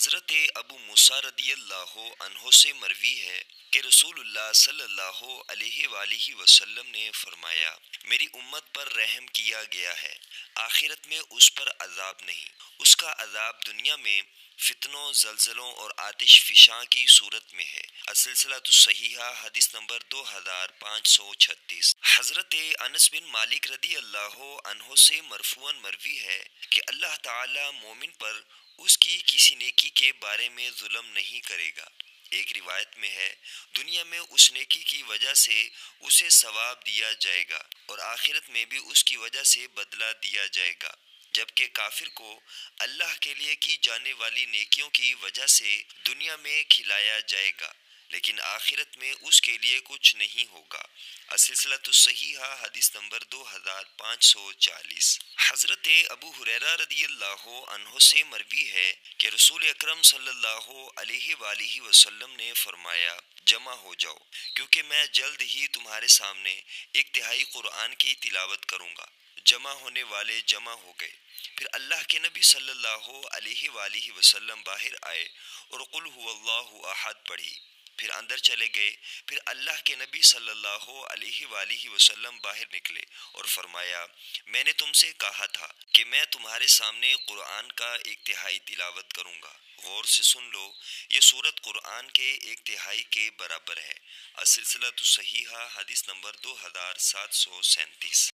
حضرت ابو موسیٰ رضی اللہ عنہ سے مروی ہے کہ رسول اللہ صلی اللہ علیہ وآلہ وسلم نے فرمایا، میری امت پر رحم کیا گیا ہے، آخرت میں اس پر عذاب نہیں، اس کا عذاب دنیا میں فتنوں، زلزلوں اور آتش فشاں کی صورت میں ہے۔ السلسلہ الصحیحہ حدیث نمبر 2536۔ حضرت انس بن مالک رضی اللہ عنہ سے مرفوعاً مروی ہے کہ اللہ تعالی مومن پر اس کی کسی نیکی کے بارے میں ظلم نہیں کرے گا۔ ایک روایت میں ہے، دنیا میں اس نیکی کی وجہ سے اسے ثواب دیا جائے گا اور آخرت میں بھی اس کی وجہ سے بدلہ دیا جائے گا، جبکہ کافر کو اللہ کے لیے کی جانے والی نیکیوں کی وجہ سے دنیا میں کھلایا جائے گا، لیکن آخرت میں اس کے لیے کچھ نہیں ہوگا۔ السلسلہ الصحیحہ حدیث نمبر 2540۔ حضرت ابو ہریرہ رضی اللہ عنہ سے مروی ہے کہ رسول اکرم صلی اللہ علیہ وآلہ وسلم نے فرمایا، جمع ہو جاؤ، کیونکہ میں جلد ہی تمہارے سامنے ایک تہائی قرآن کی تلاوت کروں گا۔ جمع ہونے والے جمع ہو گئے۔ پھر اللہ کے نبی صلی اللہ علیہ وآلہ وسلم باہر آئے اور قل هو اللہ احد پڑھی، پھر اندر چلے گئے۔ پھر اللہ کے نبی صلی اللہ علیہ وآلہ وسلم باہر نکلے اور فرمایا، میں نے تم سے کہا تھا کہ میں تمہارے سامنے قرآن کا ایک تہائی تلاوت کروں گا، غور سے سن لو، یہ سورت قرآن کے ایک تہائی کے برابر ہے۔ السلسلہ الصحیحہ حدیث نمبر 2737۔